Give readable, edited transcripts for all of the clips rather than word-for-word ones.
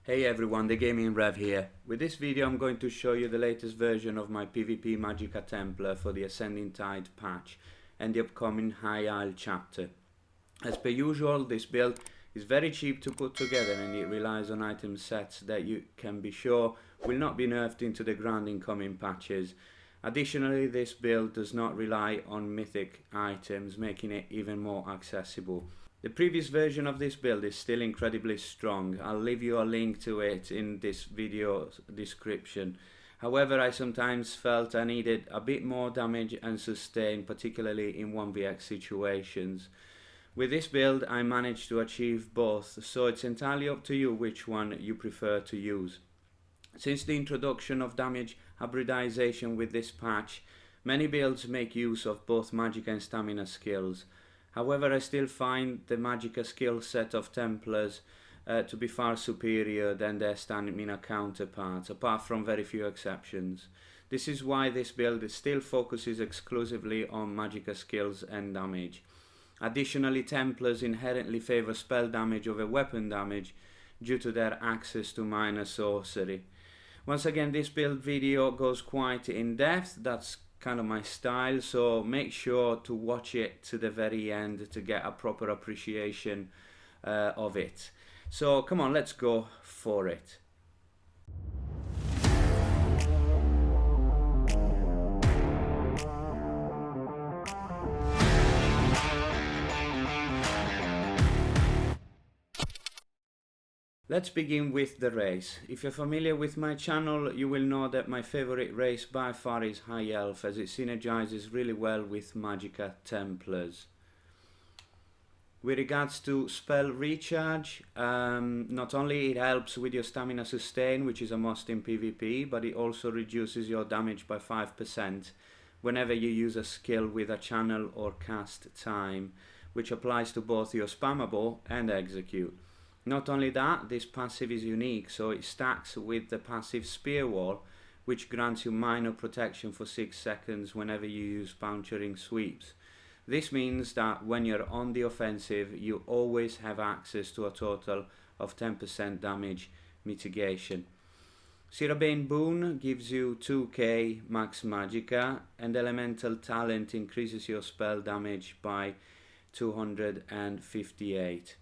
Hey everyone, the Gaming Rev here. With this video I'm going to show you the latest version of my PvP Magicka Templar for the Ascending Tide patch and the upcoming High Isle chapter. As per usual, this build is very cheap to put together and it relies on item sets that you can be sure will not be nerfed into the ground in coming patches. Additionally, this build does not rely on mythic items, making it even more accessible. The previous version of this build is still incredibly strong. I'll leave you a link to it in this video description. However, I sometimes felt I needed a bit more damage and sustain, particularly in 1vx situations. With this build I managed to achieve both, so it's entirely up to you which one you prefer to use. Since the introduction of damage hybridization with this patch, many builds make use of both Magicka and stamina skills. However, I still find the Magicka skill set of Templars to be far superior than their stamina counterparts, apart from very few exceptions. This is why this build still focuses exclusively on Magicka skills and damage. Additionally, Templars inherently favor spell damage over weapon damage due to their access to minor sorcery. Once again, this build video goes quite in depth. That's kind of my style, so make sure to watch it to the very end to get a proper appreciation of it. So come on, let's go for it. Let's begin with the race. If you're familiar with my channel, you will know that my favorite race by far is High Elf, as it synergizes really well with Magicka Templars. With regards to spell recharge, not only it helps with your stamina sustain, which is a must in PvP, but it also reduces your damage by 5% whenever you use a skill with a channel or cast time, which applies to both your spammable and execute. Not only that, this passive is unique, so it stacks with the passive Spear Wall, which grants you minor protection for 6 seconds whenever you use puncturing sweeps. This means that when you're on the offensive, you always have access to a total of 10% damage mitigation. Sirabane Boon gives you 2k max Magicka, and Elemental Talent increases your spell damage by 258.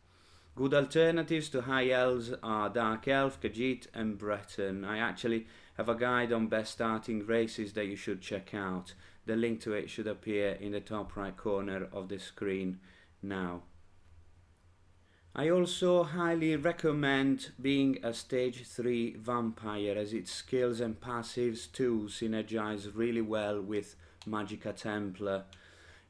Good alternatives to High Elves are Dark Elf, Khajiit and Breton. I actually have a guide on best starting races that you should check out. The link to it should appear in the top right corner of the screen now. I also highly recommend being a stage 3 vampire, as its skills and passives too synergize really well with Magicka Templar.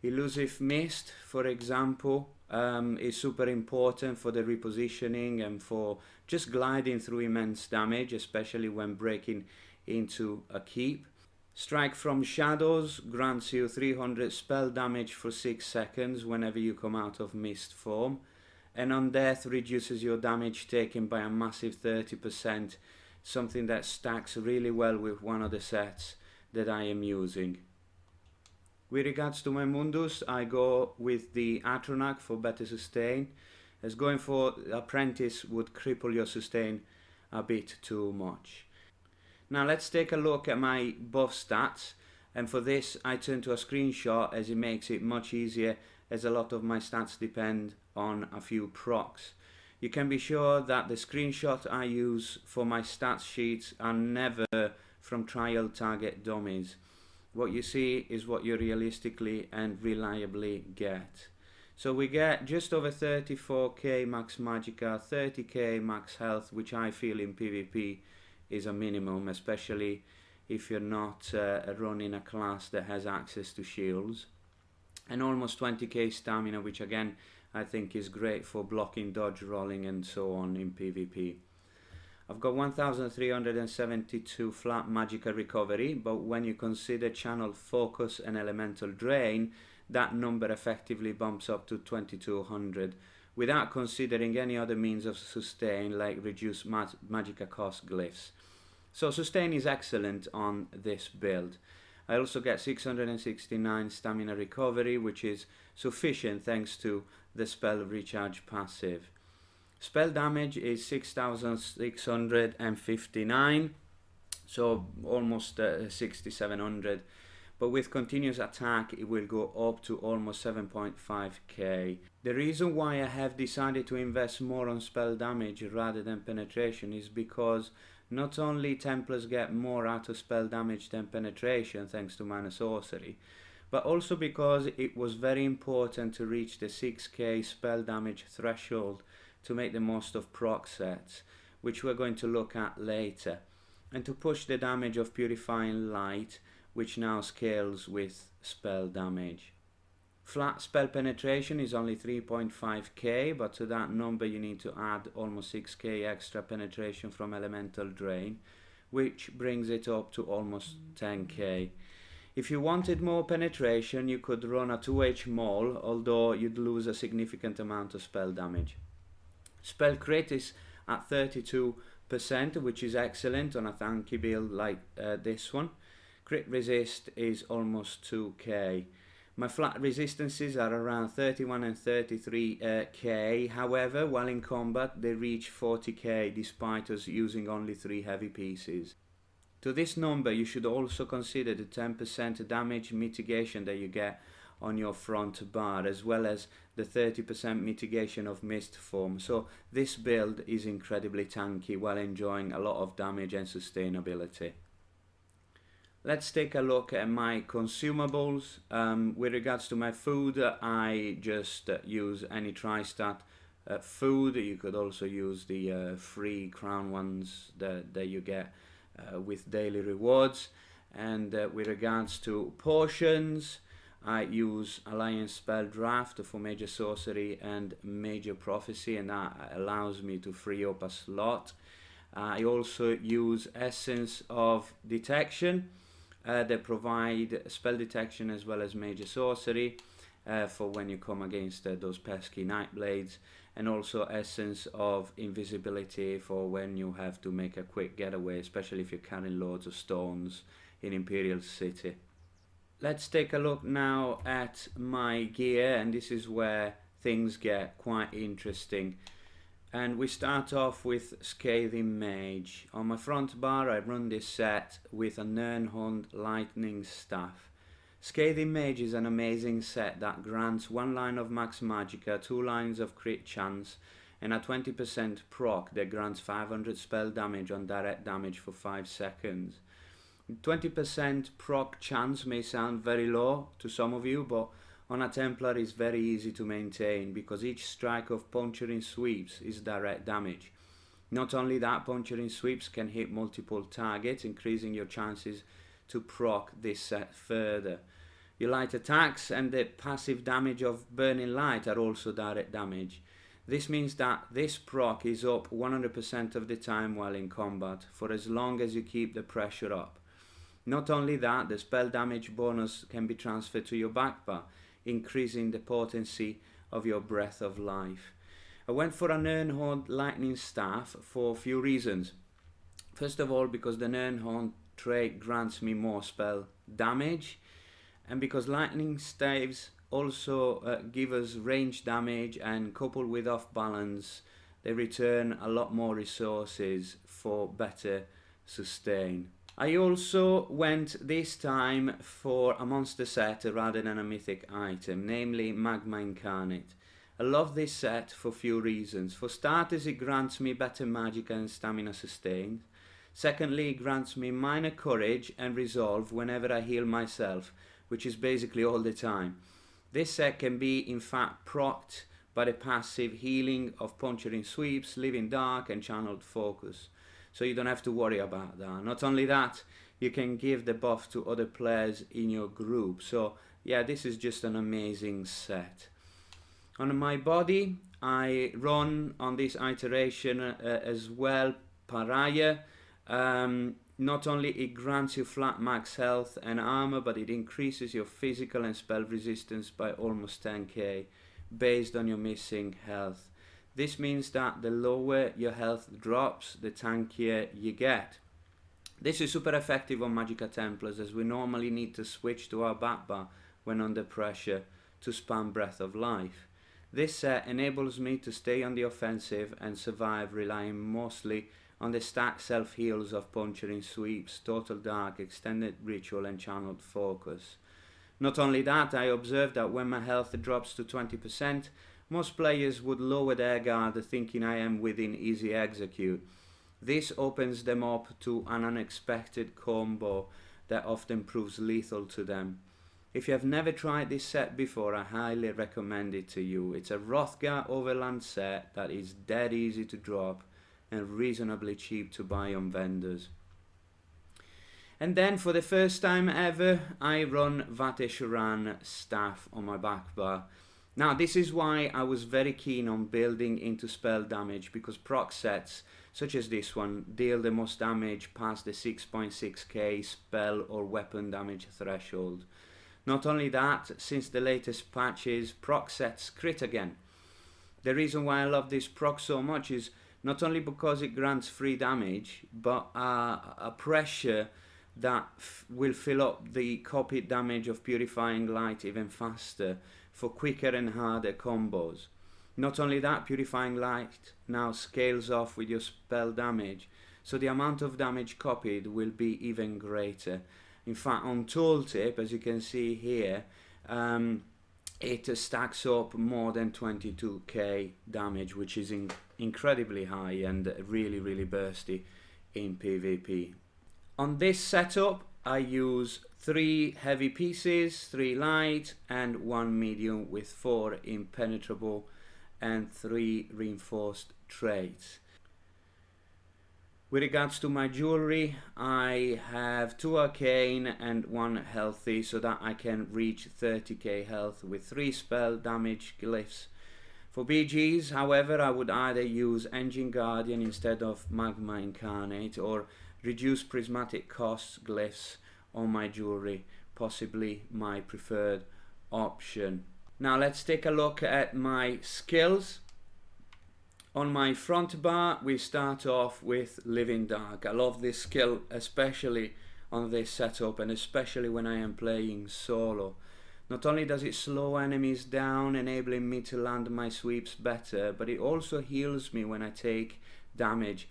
Elusive Mist, for example, is super important for the repositioning and for just gliding through immense damage, especially when breaking into a keep. Strike from Shadows grants you 300 spell damage for 6 seconds whenever you come out of mist form, and on death reduces your damage taken by a massive 30%, something that stacks really well with one of the sets that I am using. With regards to my Mundus, I go with the Atronach for better sustain, as going for Apprentice would cripple your sustain a bit too much. Now let's take a look at my buff stats, and for this I turn to a screenshot, as it makes it much easier, as a lot of my stats depend on a few procs. You can be sure that the screenshots I use for my stats sheets are never from trial target dummies. What you see is what you realistically and reliably get. So we get just over 34k max Magicka, 30k max health, which I feel in PvP is a minimum, especially if you're not running a class that has access to shields. And almost 20k stamina, which again I think is great for blocking, dodge, rolling and so on in PvP. I've got 1372 flat Magicka recovery, but when you consider channel focus and elemental drain, that number effectively bumps up to 2200, without considering any other means of sustain like reduced Magicka cost glyphs. So sustain is excellent on this build. I also get 669 stamina recovery, which is sufficient thanks to the spell recharge passive. Spell damage is 6659, so almost 6700. But with continuous attack it will go up to almost 7.5k. The reason why I have decided to invest more on spell damage rather than penetration is because not only Templars get more out of spell damage than penetration thanks to mana sorcery, but also because it was very important to reach the 6k spell damage threshold to make the most of proc sets, which we're going to look at later, and to push the damage of Purifying Light, which now scales with spell damage. Flat spell penetration is only 3.5k, but to that number you need to add almost 6k extra penetration from Elemental Drain, which brings it up to almost 10k. If you wanted more penetration, you could run a 2H Maul, although you'd lose a significant amount of spell damage. Spell crit is at 32%, which is excellent on a tanky build like this one. Crit resist is almost 2k. My flat resistances are around 31 and 33k, however, while in combat they reach 40k despite us using only 3 heavy pieces. To this number you should also consider the 10% damage mitigation that you get on your front bar, as well as the 30% mitigation of mist form, so this build is incredibly tanky while enjoying a lot of damage and sustainability. Let's take a look at my consumables. With regards to my food, I just use any tri-stat food. You could also use the free crown ones that you get with daily rewards. And with regards to potions, I use Alliance Spell Draft for Major Sorcery and Major Prophecy, and that allows me to free up a slot. I also use Essence of Detection. They provide spell detection as well as major sorcery for when you come against those pesky Nightblades, and also Essence of Invisibility for when you have to make a quick getaway, especially if you're carrying loads of stones in Imperial City. Let's take a look now at my gear, and this is where things get quite interesting. And we start off with Scathing Mage. On my front bar I run this set with a Nirnhund Lightning Staff. Scathing Mage is an amazing set that grants 1 line of Max Magicka, 2 lines of crit chance, and a 20% proc that grants 500 spell damage on direct damage for 5 seconds. 20% proc chance may sound very low to some of you, but on a Templar is very easy to maintain because each strike of Puncturing Sweeps is direct damage. Not only that, Puncturing Sweeps can hit multiple targets, increasing your chances to proc this set further. Your light attacks and the passive damage of Burning Light are also direct damage. This means that this proc is up 100% of the time while in combat, for as long as you keep the pressure up. Not only that, the spell damage bonus can be transferred to your back bar, increasing the potency of your Breath of Life. I went for a Nirnhund Lightning Staff for a few reasons. First of all, because the Nirnhund trait grants me more spell damage, and because Lightning Staves also give us range damage, and coupled with off balance they return a lot more resources for better sustain. I also went this time for a monster set rather than a mythic item, namely Magma Incarnate. I love this set for a few reasons. For starters, it grants me better Magicka and stamina sustained. Secondly, it grants me minor courage and resolve whenever I heal myself, which is basically all the time. This set can be in fact procced by the passive healing of Puncturing Sweeps, Living Dark and Channeled Focus, so you don't have to worry about that. Not only that, you can give the buff to other players in your group. So yeah, this is just an amazing set. On my body, I run on this iteration as well Pariah. Not only it grants you flat max health and armor, but it increases your physical and spell resistance by almost 10k based on your missing health. This means that the lower your health drops, the tankier you get. This is super effective on Magicka Templars, as we normally need to switch to our back bar when under pressure to spam Breath of Life. This set enables me to stay on the offensive and survive, relying mostly on the stacked self-heals of Puncturing Sweeps, Total Dark, Extended Ritual and Channeled Focus. Not only that, I observed that when my health drops to 20%, most players would lower their guard thinking I am within easy execute. This opens them up to an unexpected combo that often proves lethal to them. If you have never tried this set before, I highly recommend it to you. It's a Hrothgar Overland set that is dead easy to drop and reasonably cheap to buy on vendors. And then for the first time ever, I run Vateshran staff on my back bar. Now this is why I was very keen on building into spell damage, because proc sets such as this one deal the most damage past the 6.6k spell or weapon damage threshold. Not only that, since the latest patches, proc sets crit again. The reason why I love this proc so much is not only because it grants free damage, but a pressure that will fill up the copied damage of Purifying Light even faster for quicker and harder combos. Not only that, Purifying Light now scales off with your spell damage, so the amount of damage copied will be even greater. In fact, on tooltip, as you can see here, it stacks up more than 22k damage, which is incredibly high and really, really bursty in PvP. On this setup, I use 3 heavy pieces, 3 light and 1 medium with 4 impenetrable and 3 reinforced traits. With regards to my jewelry, I have 2 arcane and 1 healthy, so that I can reach 30k health with 3 spell damage glyphs. For BGs, however, I would either use Engine Guardian instead of Magma Incarnate, or reduce prismatic costs glyphs on my jewelry, possibly my preferred option. Now let's take a look at my skills. On my front bar, we start off with Living Dark. I love this skill, especially on this setup and especially when I am playing solo. Not only does it slow enemies down, enabling me to land my sweeps better, but it also heals me when I take damage.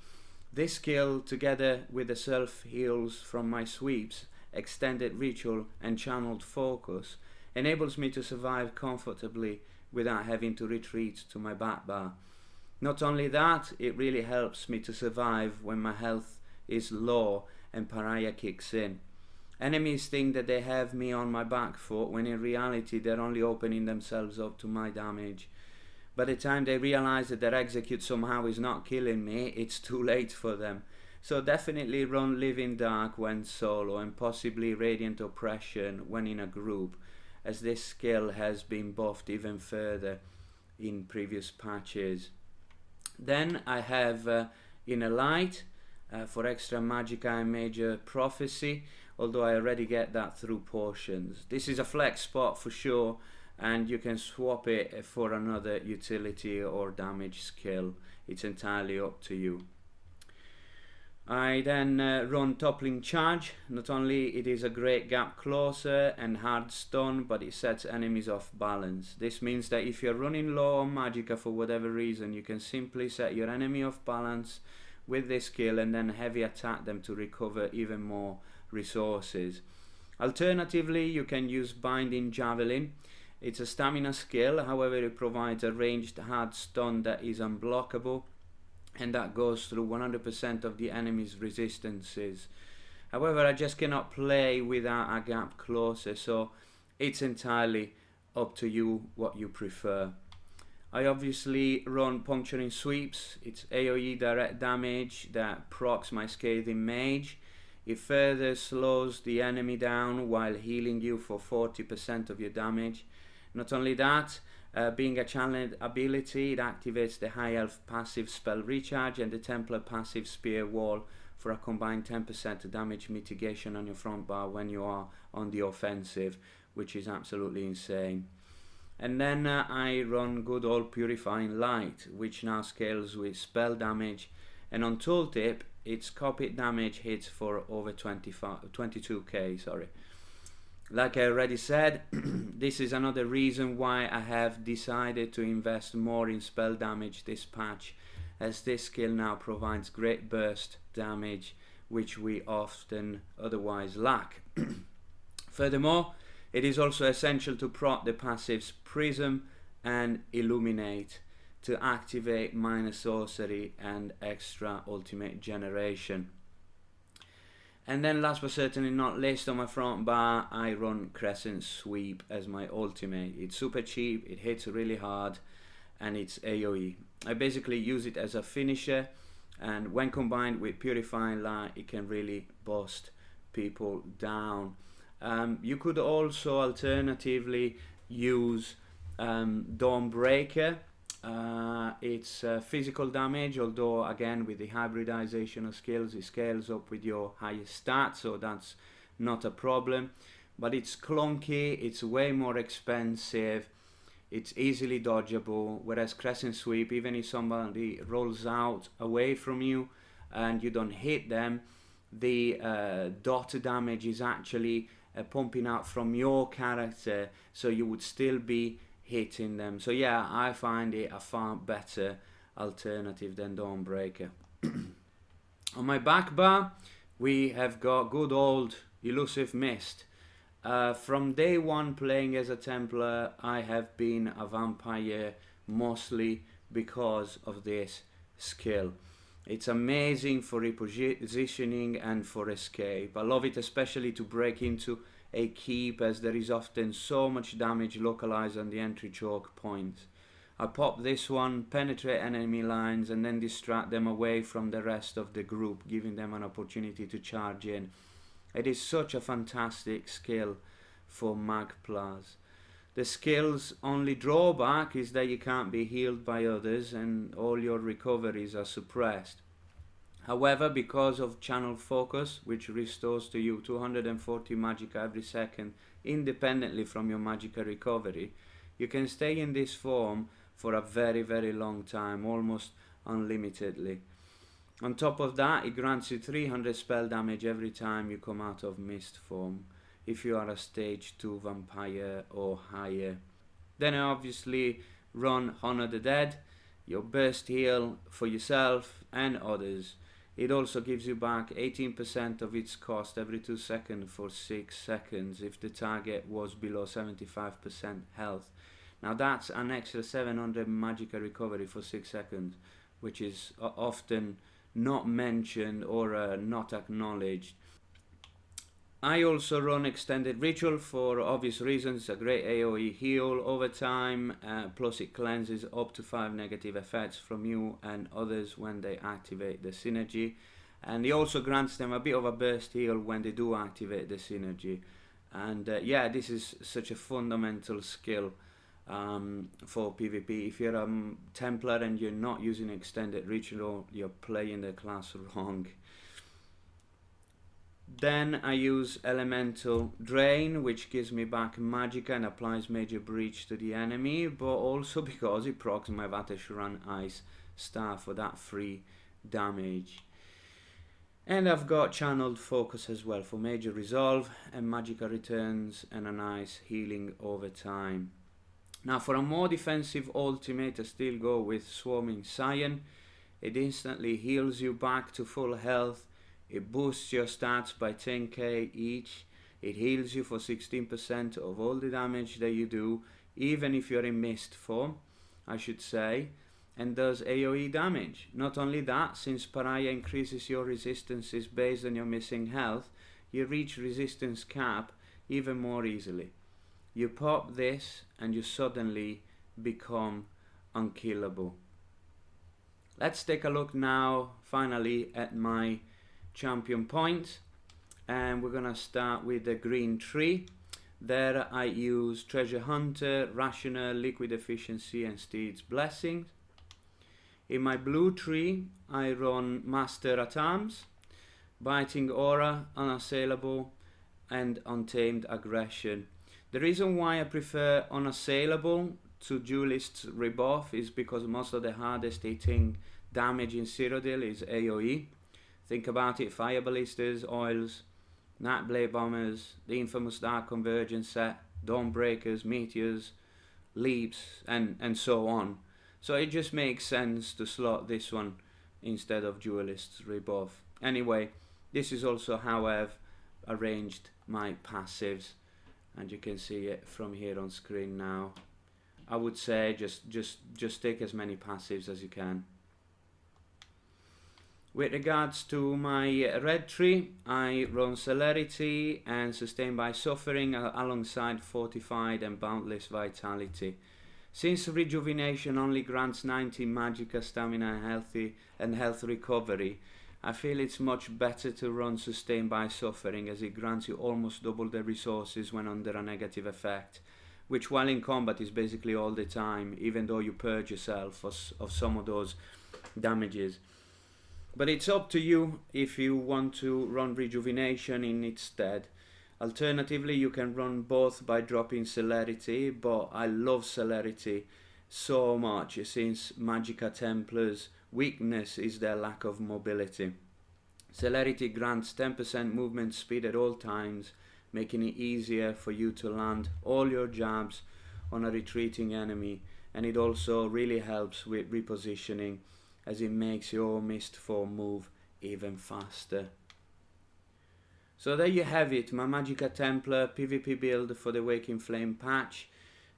This skill, together with the self-heals from my sweeps, Extended Ritual and Channeled Focus, enables me to survive comfortably without having to retreat to my back bar. Not only that, it really helps me to survive when my health is low and pariah kicks in. Enemies think that they have me on my back foot, when in reality they're only opening themselves up to my damage. By the time they realize that their execute somehow is not killing me, it's too late for them. So definitely run Living Dark when solo, and possibly Radiant Oppression when in a group, as this skill has been buffed even further in previous patches. Then I have Inner Light for extra Magicka and Major Prophecy, although I already get that through potions. This is a flex spot for sure, and you can swap it for another utility or damage skill. It's entirely up to you. I then run Toppling Charge. Not only it is a great gap closer and hard stun, but it sets enemies off balance. This means that if you're running low on Magicka for whatever reason, you can simply set your enemy off balance with this skill and then heavy attack them to recover even more resources. Alternatively, you can use Binding Javelin. It's a stamina skill, however it provides a ranged hard stun that is unblockable, and that goes through 100% of the enemy's resistances. However, I just cannot play without a gap closer, so it's entirely up to you what you prefer. I obviously run Puncturing Sweeps. It's AoE direct damage that procs my Scathing Mage. It further slows the enemy down while healing you for 40% of your damage. Not only that, being a channeled ability, it activates the High Elf passive Spell Recharge and the Templar passive Spear Wall for a combined 10% damage mitigation on your front bar when you are on the offensive, which is absolutely insane. And then I run good old Purifying Light, which now scales with spell damage, and on tooltip its copied damage hits for over 22k. Like I already said, this is another reason why I have decided to invest more in spell damage this patch, as this skill now provides great burst damage which we often otherwise lack. Furthermore, it is also essential to proc the passives Prism and Illuminate to activate minor sorcery and extra ultimate generation. And then last but certainly not least, on my front bar I run Crescent Sweep as my ultimate. It's super cheap, it hits really hard, and it's AoE. I basically use it as a finisher, and when combined with Purifying Light it can really bust people down. You could also alternatively use Dawnbreaker. It's physical damage, although again with the hybridization of skills it scales up with your highest stats, so that's not a problem. But it's clunky, it's way more expensive, it's easily dodgeable, whereas Crescent Sweep, even if somebody rolls out away from you and you don't hit them, the dot damage is actually pumping out from your character, so you would still be hitting them. So yeah, I find it a far better alternative than Dawnbreaker. On my back bar we have got good old Elusive Mist. From day one playing as a Templar I have been a vampire, mostly because of this skill. It's amazing for repositioning and for escape. I love it especially to break into a keep, as there is often so much damage localized on the entry choke points. I pop this one, penetrate enemy lines, and then distract them away from the rest of the group, giving them an opportunity to charge in. It is such a fantastic skill for Magplars. The skill's only drawback is that you can't be healed by others and all your recoveries are suppressed. However, because of Channel Focus, which restores to you 240 Magicka every second independently from your Magicka recovery, you can stay in this form for a very, very long time, almost unlimitedly. On top of that, it grants you 300 spell damage every time you come out of Mist form, if you are a stage 2 vampire or higher. Then I obviously run Honor the Dead, your burst heal for yourself and others. It also gives you back 18% of its cost every 2 seconds for 6 seconds if the target was below 75% health. Now that's an extra 700 Magicka recovery for 6 seconds, which is often not mentioned or not acknowledged. I also run Extended Ritual for obvious reasons. It's a great AoE heal over time, plus it cleanses up to 5 negative effects from you and others when they activate the synergy, and it also grants them a bit of a burst heal when they do activate the synergy. And yeah, this is such a fundamental skill for PvP. If you're a Templar and you're not using Extended Ritual, you're playing the class wrong. Then I use Elemental Drain, which gives me back Magicka and applies Major Breach to the enemy, but also because it procs my Vateshran Ice Staff for that free damage. And I've got Channeled Focus as well for Major Resolve and Magicka returns and a nice healing over time. Now for a more defensive ultimate, I still go with Swarming Scion. It instantly heals you back to full health. It boosts your stats by 10k each. It heals you for 16% of all the damage that you do, even if you're in Mist form, I should say, and does AoE damage. Not only that, since Pariah increases your resistances based on your missing health, you reach resistance cap even more easily. You pop this and you suddenly become unkillable. Let's take a look now, finally, at my champion point, and we're gonna start with the green tree. There I use Treasure Hunter, Rationer, Liquid Efficiency and Steed's Blessings. In my blue tree I run Master at Arms, Biting Aura, Unassailable and Untamed Aggression. The reason why I prefer Unassailable to Duelist's Rebuff is because most of the hardest hitting damage in Cyrodiil is AoE. Think about it, Fire Ballistas, Oils, Nightblade Bombers, the infamous Dark Convergence set, Dawnbreakers, Meteors, Leaps, and so on. So it just makes sense to slot this one instead of Duelist's Rebuff. Anyway, this is also how I've arranged my passives, and you can see it from here on screen now. I would say just take as many passives as you can. With regards to my red tree, I run Celerity and Sustained by Suffering alongside Fortified and Boundless Vitality. Since Rejuvenation only grants 90 Magicka Stamina and Health Recovery, I feel it's much better to run Sustained by Suffering, as it grants you almost double the resources when under a negative effect, which while in combat is basically all the time, even though you purge yourself of some of those damages. But it's up to you if you want to run Rejuvenation in its stead. Alternatively, you can run both by dropping Celerity, but I love Celerity so much since Magicka Templars' weakness is their lack of mobility. Celerity grants 10% movement speed at all times, making it easier for you to land all your jabs on a retreating enemy, and it also really helps with repositioning, as it makes your missed form move even faster. So there you have it, my Magicka Templar PVP build for the Waking Flame patch.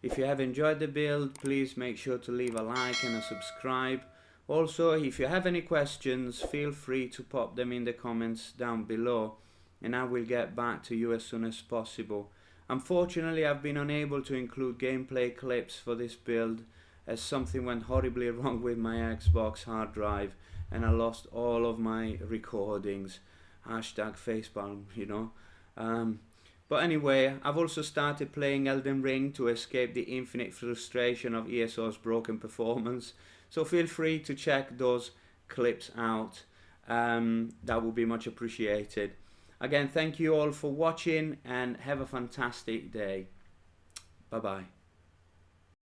If you have enjoyed the build, please make sure to leave a like and a subscribe. Also, if you have any questions, feel free to pop them in the comments down below, and I will get back to you as soon as possible. Unfortunately, I've been unable to include gameplay clips for this build, as something went horribly wrong with my Xbox hard drive and I lost all of my recordings. Hashtag facepalm, you know. But anyway, I've also started playing Elden Ring to escape the infinite frustration of ESO's broken performance. So feel free to check those clips out. That would be much appreciated. Again, thank you all for watching and have a fantastic day. Bye bye.